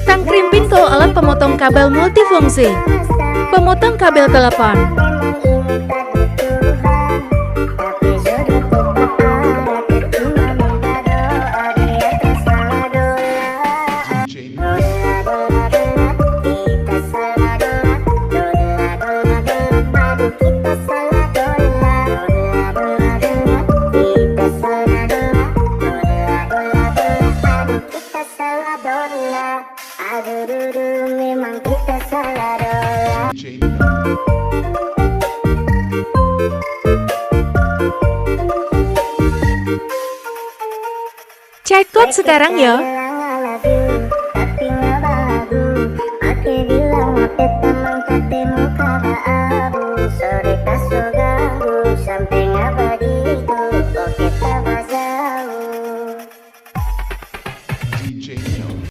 Tentang Crimpinto, alat pemotong kabel multifungsi. Pemotong kabel telepon. Cekot sekarang ya.